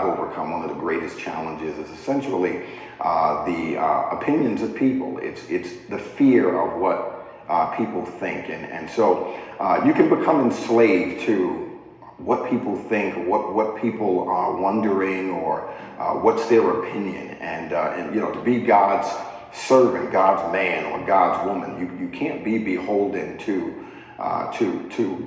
overcome, one of the greatest challenges is essentially the opinions of people. It's the fear of what people think. And so you can become enslaved to what people think, what people are wondering, or what's their opinion. And you know, to be God's servant, God's man, or God's woman, you can't be beholden to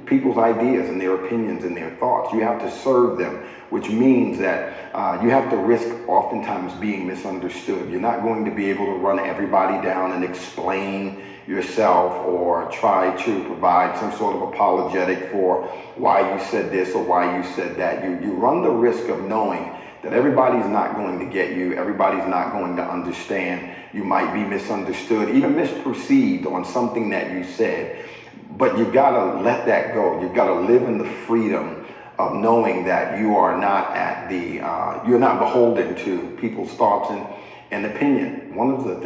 people's ideas and their opinions and their thoughts. You have to serve them, which means that you have to risk oftentimes being misunderstood. You're not going to be able to run everybody down and explain yourself or try to provide some sort of apologetic for why you said this or why you said that. You run the risk of knowing that everybody's not going to get you, everybody's not going to understand. You might be misunderstood, even misperceived on something that you said. But you've got to let that go. You've got to live in the freedom of knowing that you are not you're not beholden to people's thoughts and opinion. One of the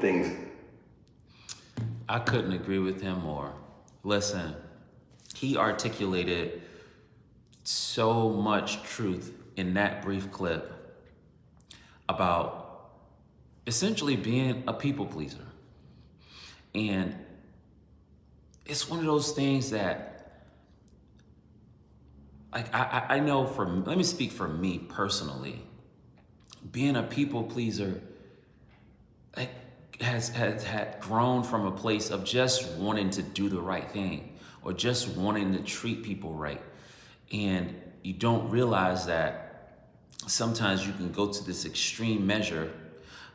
things. I couldn't agree with him more. Listen, he articulated so much truth in that brief clip about essentially being a people pleaser. And it's one of those things that, like, I know let me speak for me personally. Being a people pleaser, like, has had grown from a place of just wanting to do the right thing or just wanting to treat people right. And you don't realize that sometimes you can go to this extreme measure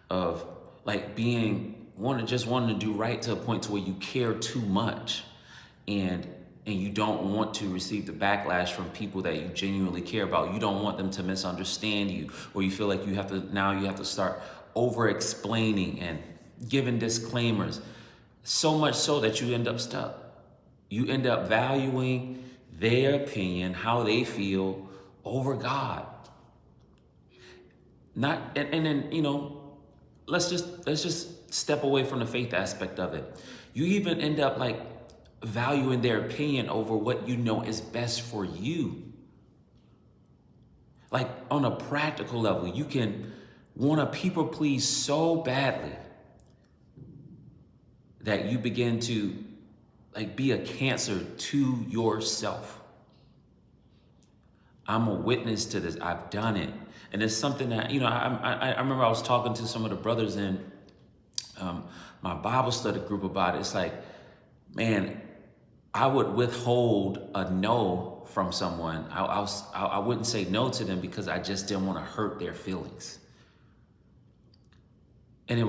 of like just wanting to do right to a point to where you care too much and you don't want to receive the backlash from people that you genuinely care about. You don't want them to misunderstand you, or you feel like you have to start over explaining and giving disclaimers, so much so that you end up stuck. You end up valuing their opinion, how they feel, over God. And then, you know, let's just step away from the faith aspect of it. You even end up like valuing their opinion over what you know is best for you. Like on a practical level, you can want to people please so badly that you begin to like be a cancer to yourself. I'm a witness to this. I've done it. And it's something that, you know, I remember I was talking to some of the brothers in my Bible study group about it. It's like, man, I would withhold a no from someone. I wouldn't say no to them because I just didn't want to hurt their feelings. And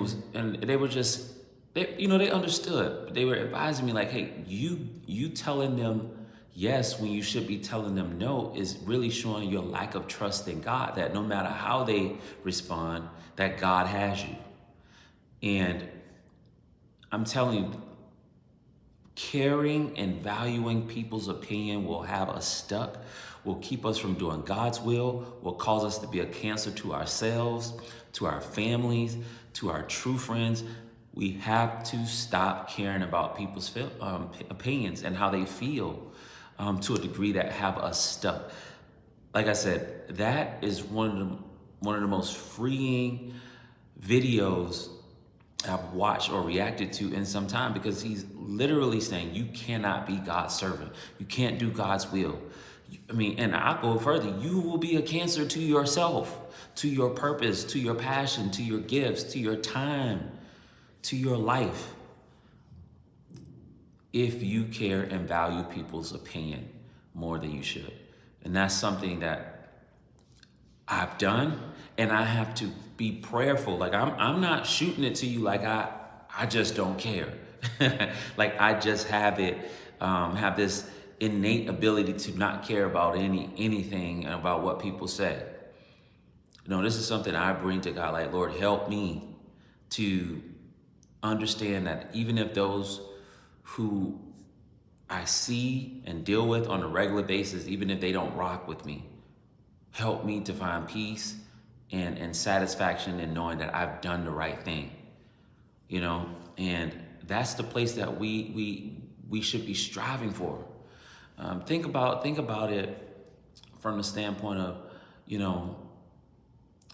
they were just, they understood. But they were advising me like, hey, you telling them yes when you should be telling them no is really showing your lack of trust in God, that no matter how they respond, that God has you. And I'm telling you, caring and valuing people's opinion will have us stuck, will keep us from doing God's will cause us to be a cancer to ourselves, to our families, to our true friends. We have to stop caring about people's opinions and how they feel to a degree that have us stuck. Like I said, that is one of the most freeing videos I've watched or reacted to in some time, because he's literally saying you cannot be God's servant. You can't do God's will. I mean, and I'll go further. You will be a cancer to yourself, to your purpose, to your passion, to your gifts, to your time, to your life, if you care and value people's opinion more than you should. And that's something that I've done, and I have to be prayerful. Like I'm not shooting it to you like I just don't care. Like I just have this innate ability to not care about anything about what people say. No, this is something I bring to God. Like, Lord, help me to understand that even if those who I see and deal with on a regular basis, even if they don't rock with me, help me to find peace and satisfaction in knowing that I've done the right thing, you know? And that's the place that we should be striving for. Think about it from the standpoint of, you know,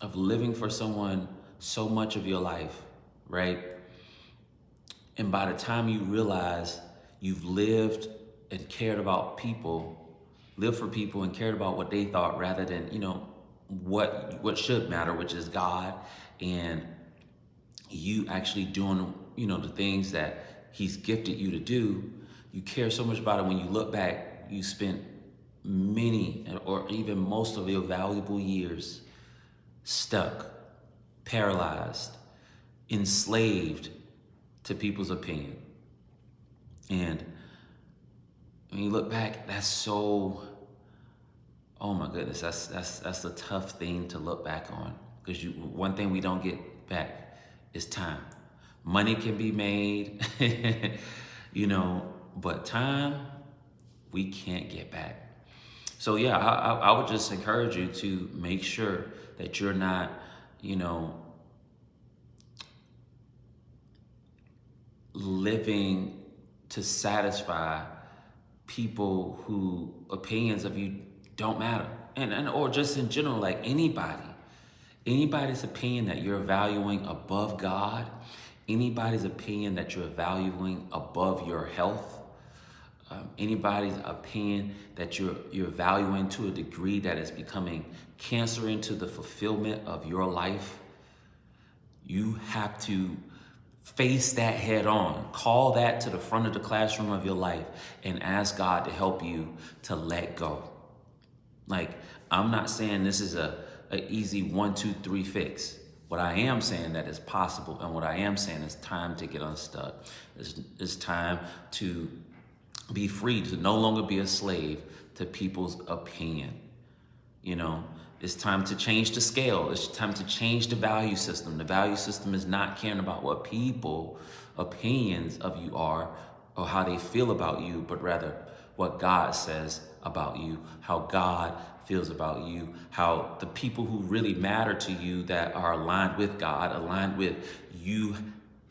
of living for someone so much of your life, right? And by the time you realize you've lived and cared about people, lived for people and cared about what they thought rather than, you know, what should matter, which is God, and you actually doing, you know, the things that He's gifted you to do, you care so much about it. When you look back, you spent many or even most of your valuable years stuck, paralyzed, enslaved to people's opinion. And when you look back, that's so, oh my goodness, that's a tough thing to look back on, because one thing we don't get back is time. Money can be made, you know, but time we can't get back. So yeah, I would just encourage you to make sure that you're not, you know, living to satisfy people who opinions of you don't matter, and or just in general, like anybody's opinion that you're valuing above God, anybody's opinion that you're valuing above your health, anybody's opinion that you're valuing to a degree that is becoming cancer into the fulfillment of your life. You have to face that head on. Call that to the front of the classroom of your life and ask God to help you to let go. Like, I'm not saying this is a easy 1, 2, 3 fix. What I am saying that is possible, and what I am saying is time to get unstuck. It's time to be free, to no longer be a slave to people's opinion. You know, it's time to change the scale. It's time to change the value system. The value system is not caring about what people opinions of you are or how they feel about you, but rather what God says about you, how God feels about you, how the people who really matter to you that are aligned with God, aligned with you,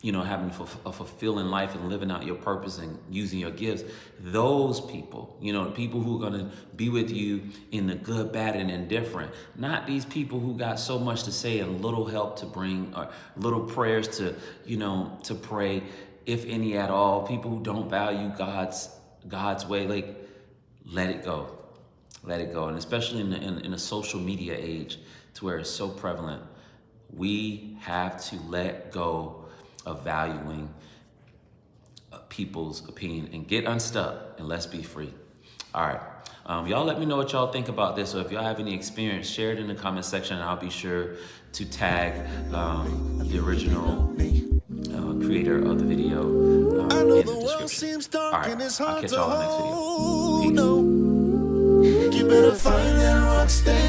you know, having a fulfilling life and living out your purpose and using your gifts, those people, you know, the people who are going to be with you in the good, bad, and indifferent, not these people who got so much to say and little help to bring or little prayers to, you know, to pray, if any at all, people who don't value God's way. Like, let it go. Let it go. And especially in a social media age to where it's so prevalent, we have to let go of valuing people's opinion and get unstuck, and let's be free. All right. Y'all let me know what y'all think about this, or if y'all have any experience, share it in the comment section, and I'll be sure to tag the original creator of the video in the description. All right, I'll catch y'all in the next video. Peace. You better find that rock, stay